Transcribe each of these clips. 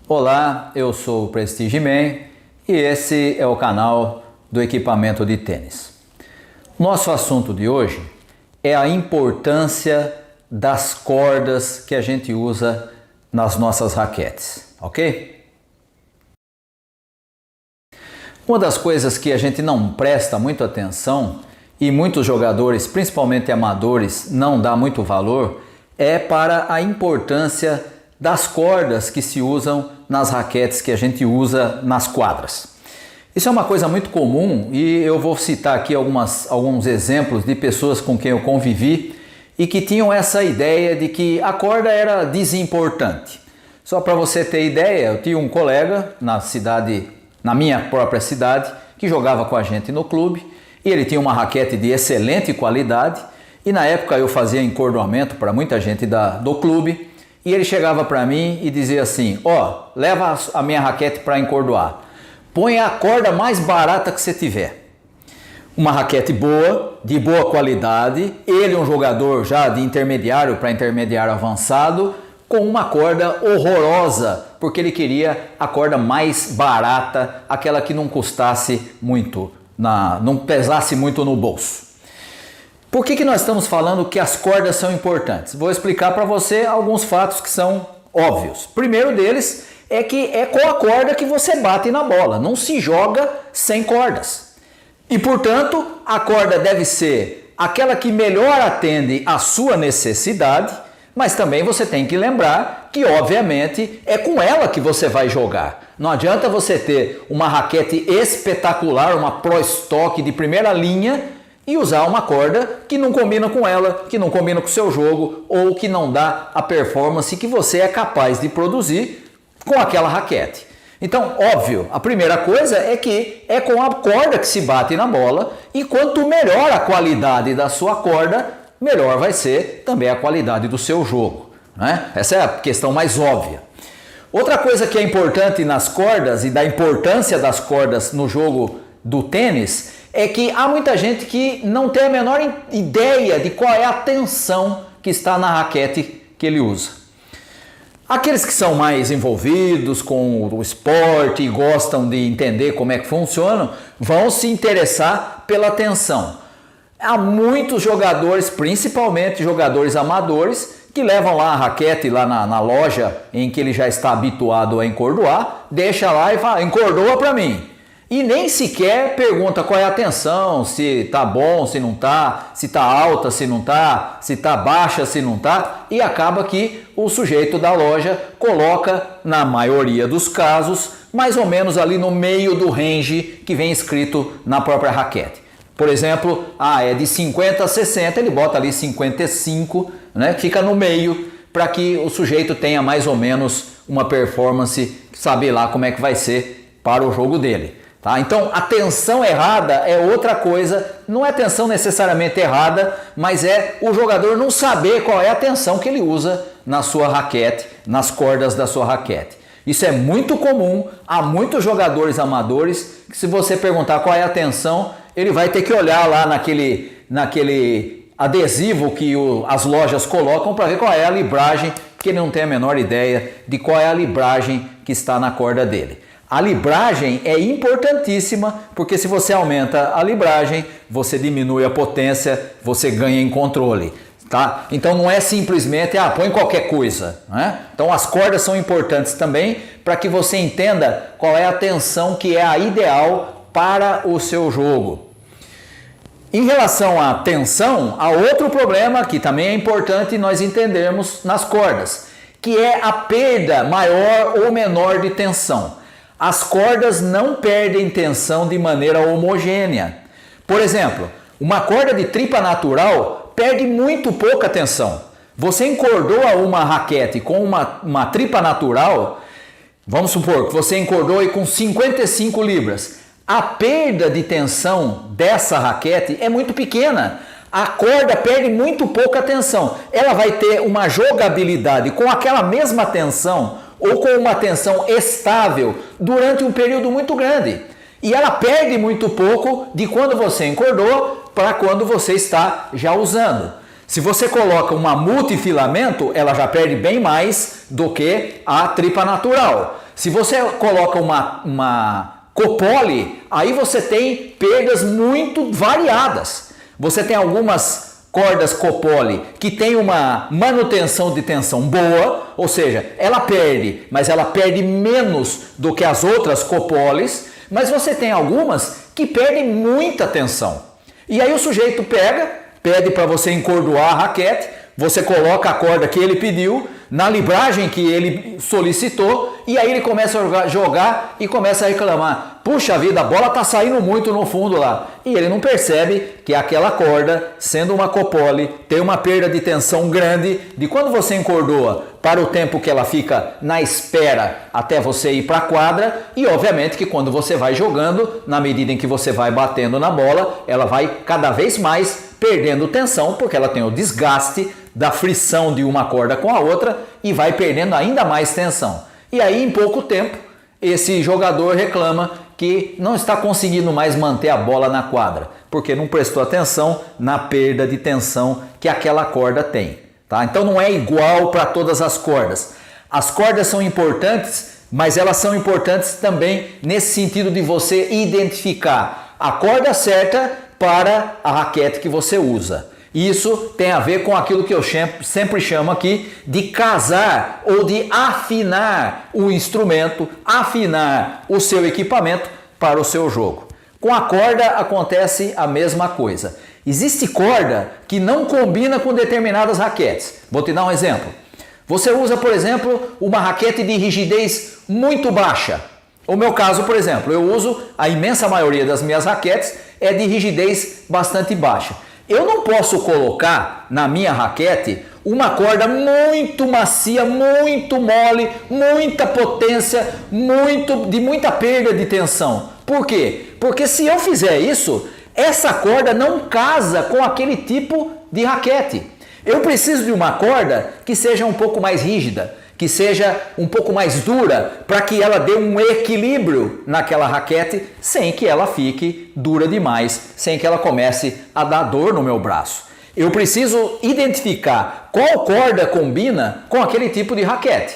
Olá, eu sou o Prestige Man e esse é o canal do equipamento de tênis. Nosso assunto de hoje é a importância das cordas que a gente usa nas nossas raquetes, ok? Uma das coisas que a gente não presta muito atenção e muitos jogadores, principalmente amadores, não dá muito valor é para a importância das cordas que se usam nas raquetes que a gente usa nas quadras. Isso é uma coisa muito comum e eu vou citar aqui alguns exemplos de pessoas com quem eu convivi e que tinham essa ideia de que a corda era desimportante. Só para você ter ideia, eu tinha um colega na minha própria cidade, que jogava com a gente no clube e ele tinha uma raquete de excelente qualidade e na época eu fazia encordoamento para muita gente do clube. E ele chegava para mim e dizia assim, leva a minha raquete para encordoar. Põe a corda mais barata que você tiver. Uma raquete boa, de boa qualidade. Ele um jogador já de intermediário para intermediário avançado, com uma corda horrorosa, porque ele queria a corda mais barata, aquela que não custasse muito, não pesasse muito no bolso. Por que nós estamos falando que as cordas são importantes? Vou explicar para você alguns fatos que são óbvios. O primeiro deles é que é com a corda que você bate na bola, não se joga sem cordas. E, portanto, a corda deve ser aquela que melhor atende à sua necessidade, mas também você tem que lembrar que, obviamente, é com ela que você vai jogar. Não adianta você ter uma raquete espetacular, uma Pro Stock de primeira linha, e usar uma corda que não combina com ela, que não combina com o seu jogo ou que não dá a performance que você é capaz de produzir com aquela raquete. Então, óbvio, a primeira coisa é que é com a corda que se bate na bola e quanto melhor a qualidade da sua corda, melhor vai ser também a qualidade do seu jogo, né? Essa é a questão mais óbvia. Outra coisa que é importante nas cordas e da importância das cordas no jogo do tênis é que há muita gente que não tem a menor ideia de qual é a tensão que está na raquete que ele usa. Aqueles que são mais envolvidos com o esporte e gostam de entender como é que funciona, vão se interessar pela tensão. Há muitos jogadores, principalmente jogadores amadores, que levam lá a raquete lá na loja em que ele já está habituado a encordoar, deixa lá e fala, encordoa para mim. E nem sequer pergunta qual é a tensão, se tá bom, se não tá, se tá alta, se não tá, se tá baixa, se não tá, e acaba que o sujeito da loja coloca, na maioria dos casos, mais ou menos ali no meio do range que vem escrito na própria raquete. Por exemplo, é de 50 a 60, ele bota ali 55, né? Fica no meio para que o sujeito tenha mais ou menos uma performance, saber lá como é que vai ser para o jogo dele. Tá? Então, a tensão errada é outra coisa, não é tensão necessariamente errada, mas é o jogador não saber qual é a tensão que ele usa na sua raquete, nas cordas da sua raquete. Isso é muito comum, há muitos jogadores amadores que se você perguntar qual é a tensão, ele vai ter que olhar lá naquele adesivo que as lojas colocam para ver qual é a libragem, porque ele não tem a menor ideia de qual é a libragem que está na corda dele. A libragem é importantíssima, porque se você aumenta a libragem, você diminui a potência, você ganha em controle. Tá? Então não é simplesmente, põe qualquer coisa. Né? Então as cordas são importantes também para que você entenda qual é a tensão que é a ideal para o seu jogo. Em relação à tensão, há outro problema que também é importante nós entendermos nas cordas, que é a perda maior ou menor de tensão. As cordas não perdem tensão de maneira homogênea. Por exemplo, uma corda de tripa natural perde muito pouca tensão. Você encordoa uma raquete com uma tripa natural, vamos supor que você encordoe com 55 libras. A perda de tensão dessa raquete é muito pequena. A corda perde muito pouca tensão. Ela vai ter uma jogabilidade com aquela mesma tensão ou com uma tensão estável durante um período muito grande. E ela perde muito pouco de quando você encordou para quando você está já usando. Se você coloca uma multifilamento, ela já perde bem mais do que a tripa natural. Se você coloca uma copole, aí você tem perdas muito variadas. Você tem algumas cordas copole que tem uma manutenção de tensão boa, ou seja, ela perde, mas ela perde menos do que as outras copoles, mas você tem algumas que perdem muita tensão. E aí o sujeito pede para você encordoar a raquete, você coloca a corda que ele pediu, na libragem que ele solicitou, e aí ele começa a jogar e começa a reclamar. Puxa vida, a bola está saindo muito no fundo lá. E ele não percebe que aquela corda, sendo uma copole, tem uma perda de tensão grande de quando você encordoa para o tempo que ela fica na espera até você ir para a quadra, e obviamente que quando você vai jogando, na medida em que você vai batendo na bola, ela vai cada vez mais perdendo tensão, porque ela tem o desgaste da frição de uma corda com a outra e vai perdendo ainda mais tensão. E aí, em pouco tempo, esse jogador reclama que não está conseguindo mais manter a bola na quadra, porque não prestou atenção na perda de tensão que aquela corda tem. Tá? Então não é igual para todas as cordas. As cordas são importantes, mas elas são importantes também nesse sentido de você identificar a corda certa para a raquete que você usa. Isso tem a ver com aquilo que eu sempre chamo aqui de casar ou de afinar o instrumento, afinar o seu equipamento para o seu jogo. Com a corda acontece a mesma coisa. Existe corda que não combina com determinadas raquetes. Vou te dar um exemplo. Você usa, por exemplo, uma raquete de rigidez muito baixa. O meu caso, por exemplo, eu uso, a imensa maioria das minhas raquetes é de rigidez bastante baixa. Eu não posso colocar na minha raquete uma corda muito macia, muito mole, muita potência, de muita perda de tensão. Por quê? Porque se eu fizer isso, essa corda não casa com aquele tipo de raquete. Eu preciso de uma corda que seja um pouco mais rígida, que seja um pouco mais dura, para que ela dê um equilíbrio naquela raquete, sem que ela fique dura demais, sem que ela comece a dar dor no meu braço. Eu preciso identificar qual corda combina com aquele tipo de raquete.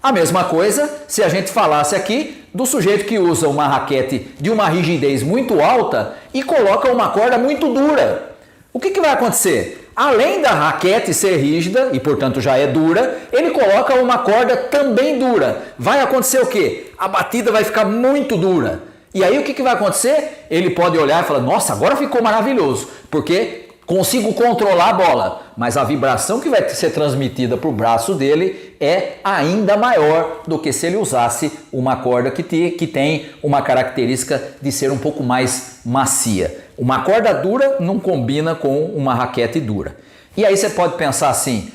A mesma coisa se a gente falasse aqui do sujeito que usa uma raquete de uma rigidez muito alta e coloca uma corda muito dura. O que vai acontecer? Além da raquete ser rígida, e portanto já é dura, ele coloca uma corda também dura. Vai acontecer o quê? A batida vai ficar muito dura. E aí o que vai acontecer? Ele pode olhar e falar, nossa, agora ficou maravilhoso, porque consigo controlar a bola. Mas a vibração que vai ser transmitida para o braço dele é ainda maior do que se ele usasse uma corda que tem uma característica de ser um pouco mais macia. Uma corda dura não combina com uma raquete dura. E aí você pode pensar assim,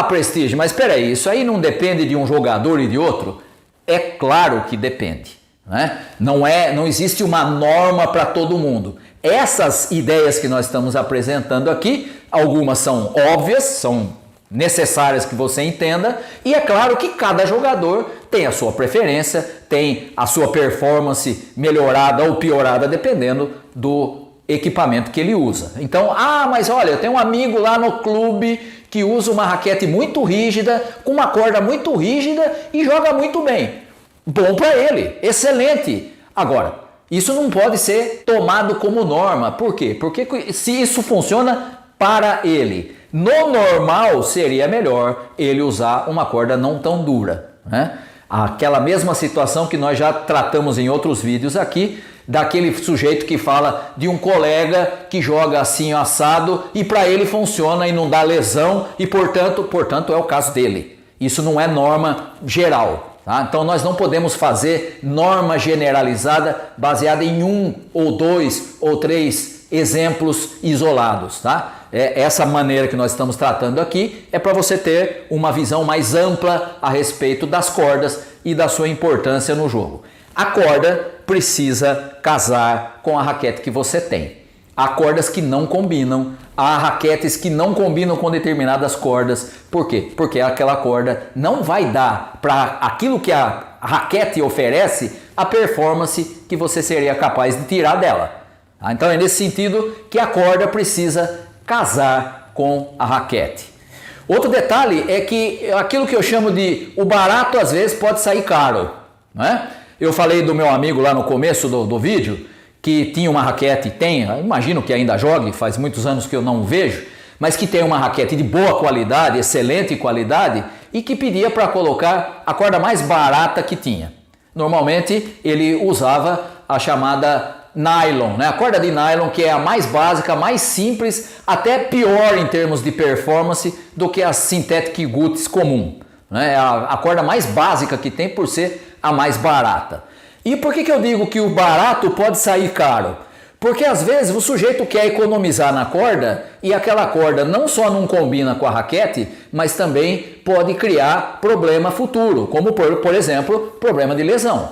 Prestige, mas espera aí, isso aí não depende de um jogador e de outro? É claro que depende. Né? Não existe uma norma para todo mundo. Essas ideias que nós estamos apresentando aqui, algumas são óbvias, são necessárias que você entenda, e é claro que cada jogador tem a sua preferência, tem a sua performance melhorada ou piorada dependendo do equipamento que ele usa. Então, mas olha, eu tenho um amigo lá no clube que usa uma raquete muito rígida, com uma corda muito rígida e joga muito bem. Bom para ele, excelente. Agora, isso não pode ser tomado como norma. Por quê? Porque se isso funciona para ele, no normal seria melhor ele usar uma corda não tão dura, né? Aquela mesma situação que nós já tratamos em outros vídeos aqui, daquele sujeito que fala de um colega que joga assim assado e para ele funciona e não dá lesão e portanto é o caso dele. Isso não é norma geral. Tá? Então nós não podemos fazer norma generalizada baseada em um ou dois ou três exemplos isolados. Tá? Essa maneira que nós estamos tratando aqui é para você ter uma visão mais ampla a respeito das cordas e da sua importância no jogo. A corda precisa casar com a raquete que você tem. Há cordas que não combinam, há raquetes que não combinam com determinadas cordas. Por quê? Porque aquela corda não vai dar para aquilo que a raquete oferece a performance que você seria capaz de tirar dela. Então é nesse sentido que a corda precisa casar com a raquete. Outro detalhe é que aquilo que eu chamo de o barato às vezes pode sair caro. não é? Eu falei do meu amigo lá no começo do vídeo, que tinha uma raquete, imagino que ainda jogue, faz muitos anos que eu não o vejo, mas que tem uma raquete de boa qualidade, excelente qualidade, e que pedia para colocar a corda mais barata que tinha. Normalmente ele usava a chamada nylon, né? A corda de nylon, que é a mais básica, mais simples, até pior em termos de performance do que a synthetic goods comum, né? A corda mais básica que tem por ser a mais barata. E por que eu digo que o barato pode sair caro? Porque às vezes o sujeito quer economizar na corda e aquela corda não só não combina com a raquete, mas também pode criar problema futuro, como por exemplo, problema de lesão.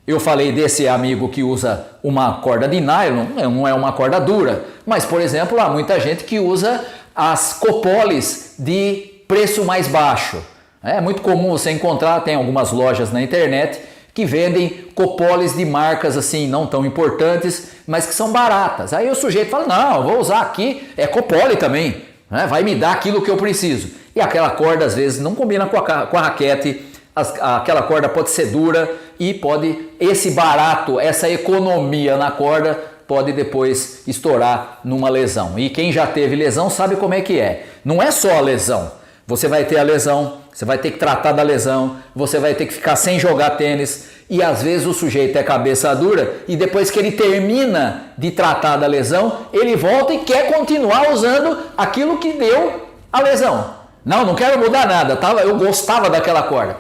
Eu falei desse amigo que usa uma corda de nylon, não é uma corda dura, mas por exemplo, há muita gente que usa as copoles de preço mais baixo. É muito comum você encontrar, tem algumas lojas na internet que vendem copoles de marcas assim não tão importantes, mas que são baratas. Aí o sujeito fala, não, eu vou usar aqui, é copole também, né? Vai me dar aquilo que eu preciso. E aquela corda às vezes não combina com a raquete, aquela corda pode ser dura e pode, esse barato, essa economia na corda pode depois estourar numa lesão. E quem já teve lesão sabe como é que é. Não é só a lesão, você vai ter a lesão, você vai ter que tratar da lesão, você vai ter que ficar sem jogar tênis e às vezes o sujeito é cabeça dura e depois que ele termina de tratar da lesão, ele volta e quer continuar usando aquilo que deu a lesão. Não quero mudar nada, eu gostava daquela corda.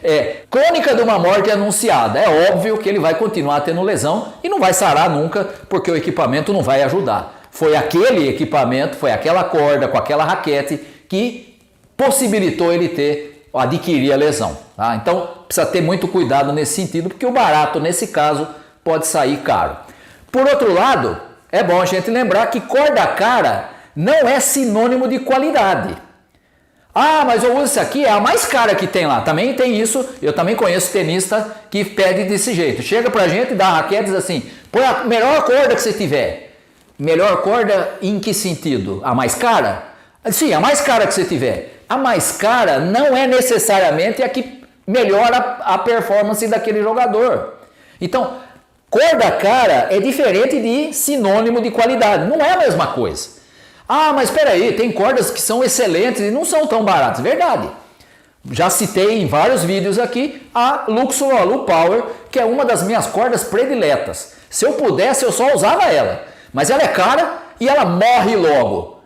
É crônica de uma morte anunciada. É óbvio que ele vai continuar tendo lesão e não vai sarar nunca porque o equipamento não vai ajudar. Foi aquele equipamento, foi aquela corda com aquela raquete que possibilitou ele adquirir a lesão. Tá? Então precisa ter muito cuidado nesse sentido, porque o barato nesse caso pode sair caro. Por outro lado, é bom a gente lembrar que corda cara não é sinônimo de qualidade. Ah, mas eu uso isso aqui, é a mais cara que tem lá. Também tem isso, eu também conheço tenista que pede desse jeito. Chega pra gente e dá a raquete e diz assim, põe a melhor corda que você tiver. Melhor corda em que sentido? A mais cara? Sim, a mais cara que você tiver. A mais cara não é necessariamente a que melhora a performance daquele jogador. Então, corda cara é diferente de sinônimo de qualidade, não é a mesma coisa. Ah, mas espera aí, tem cordas que são excelentes e não são tão baratas, verdade. Já citei em vários vídeos aqui a Luxor Alu Power, que é uma das minhas cordas prediletas. Se eu pudesse, eu só usava ela, mas ela é cara e ela morre logo.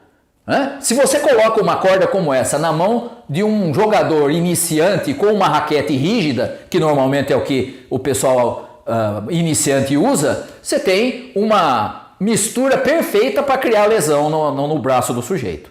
Se você coloca uma corda como essa na mão de um jogador iniciante com uma raquete rígida, que normalmente é o que o pessoal iniciante usa, você tem uma mistura perfeita para criar lesão no braço do sujeito.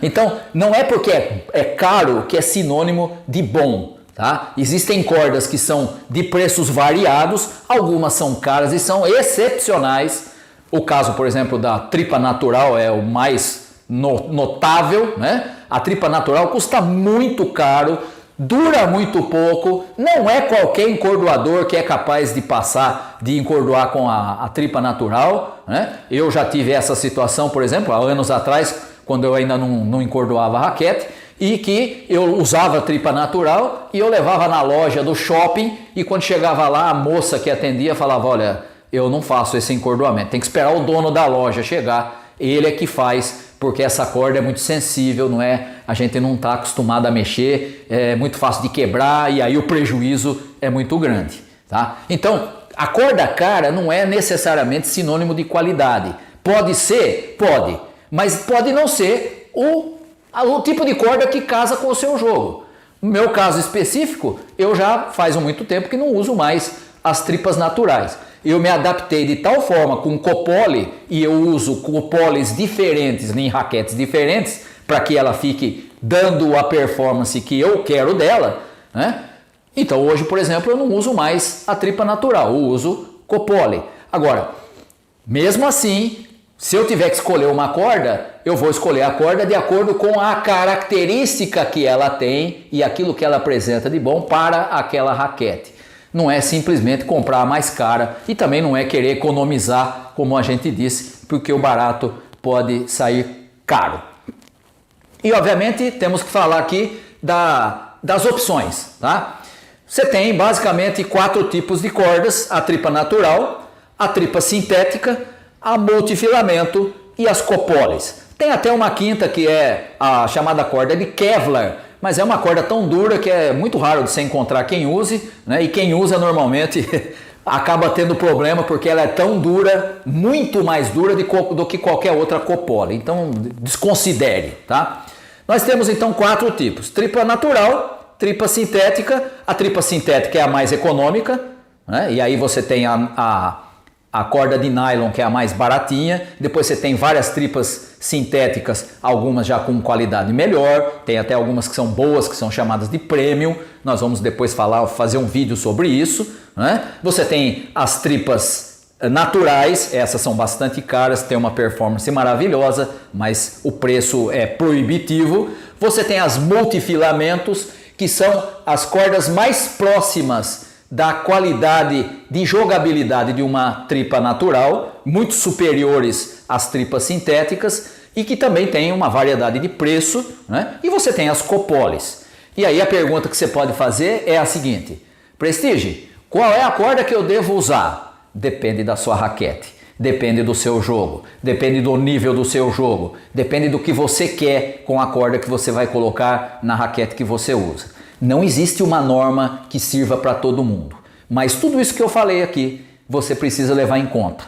Então não é porque é caro que é sinônimo de bom. Tá? Existem cordas que são de preços variados, algumas são caras e são excepcionais. O caso, por exemplo, da Tripa Natural é o mais notável, né? A Tripa Natural custa muito caro, dura muito pouco, não é qualquer encordoador que é capaz de encordoar com a Tripa Natural, né? Eu já tive essa situação, por exemplo, há anos atrás, quando eu ainda não encordoava a raquete, e que eu usava a Tripa Natural e eu levava na loja do shopping e quando chegava lá a moça que atendia falava, olha, eu não faço esse encordoamento, tem que esperar o dono da loja chegar, ele é que faz, porque essa corda é muito sensível, não é? A gente não está acostumado a mexer, é muito fácil de quebrar e aí o prejuízo é muito grande, tá? Então, a corda cara não é necessariamente sinônimo de qualidade. Pode ser? Pode, mas pode não ser o tipo de corda que casa com o seu jogo. No meu caso específico, eu já faz muito tempo que não uso mais as tripas naturais. Eu me adaptei de tal forma com copole e eu uso copoles diferentes em raquetes diferentes para que ela fique dando a performance que eu quero dela, né? Então hoje, por exemplo, eu não uso mais a tripa natural, eu uso copole. Agora, mesmo assim, se eu tiver que escolher uma corda, eu vou escolher a corda de acordo com a característica que ela tem e aquilo que ela apresenta de bom para aquela raquete. Não é simplesmente comprar a mais cara e também não é querer economizar, como a gente disse, porque o barato pode sair caro. E obviamente temos que falar aqui das opções, tá? Você tem basicamente 4 tipos de cordas: a tripa natural, a tripa sintética, a multifilamento e as copoles. Tem até uma quinta que é a chamada corda de Kevlar, mas é uma corda tão dura que é muito raro de você encontrar quem use, né? E quem usa normalmente acaba tendo problema porque ela é tão dura, muito mais dura do que qualquer outra copole. Então desconsidere, tá? Nós temos então 4 tipos: tripa natural, tripa sintética. A tripa sintética é a mais econômica, né? E aí você tem a corda de nylon, que é a mais baratinha. Depois você tem várias tripas sintéticas, algumas já com qualidade melhor, tem até algumas que são boas, que são chamadas de premium. Nós vamos depois fazer um vídeo sobre isso, né? Você tem as tripas naturais, essas são bastante caras, tem uma performance maravilhosa, mas o preço é proibitivo. Você tem as multifilamentos, que são as cordas mais próximas da qualidade de jogabilidade de uma tripa natural, muito superiores às tripas sintéticas, e que também tem uma variedade de preço, né? E você tem as copoles. E aí a pergunta que você pode fazer é a seguinte: Prestige, qual é a corda que eu devo usar? Depende da sua raquete, depende do seu jogo, depende do nível do seu jogo, depende do que você quer com a corda que você vai colocar na raquete que você usa. Não existe uma norma que sirva para todo mundo, mas tudo isso que eu falei aqui, você precisa levar em conta.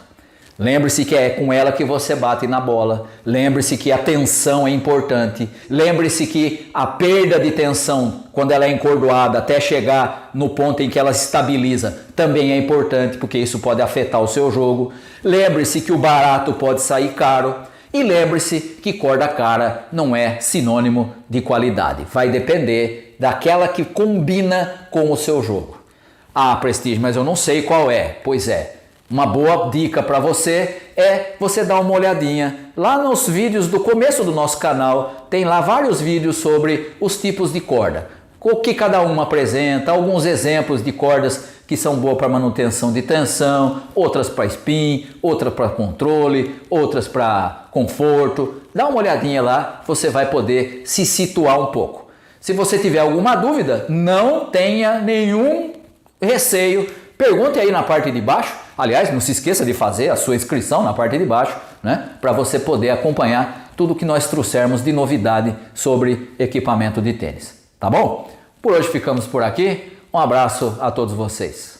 Lembre-se que é com ela que você bate na bola, lembre-se que a tensão é importante, lembre-se que a perda de tensão, quando ela é encordoada até chegar no ponto em que ela se estabiliza, também é importante, porque isso pode afetar o seu jogo. Lembre-se que o barato pode sair caro. E lembre-se que corda cara não é sinônimo de qualidade. Vai depender daquela que combina com o seu jogo. Ah, Prestige, mas eu não sei qual é. Pois é, uma boa dica para você é você dar uma olhadinha lá nos vídeos do começo do nosso canal. Tem lá vários vídeos sobre os tipos de corda, o que cada uma apresenta, alguns exemplos de cordas que são boas para manutenção de tensão, outras para spin, outras para controle, outras para conforto. Dá uma olhadinha lá, você vai poder se situar um pouco. Se você tiver alguma dúvida, não tenha nenhum receio, pergunte aí na parte de baixo. Aliás, não se esqueça de fazer a sua inscrição na parte de baixo, né? Para você poder acompanhar tudo que nós trouxermos de novidade sobre equipamento de tênis. Tá bom? Por hoje ficamos por aqui. Um abraço a todos vocês.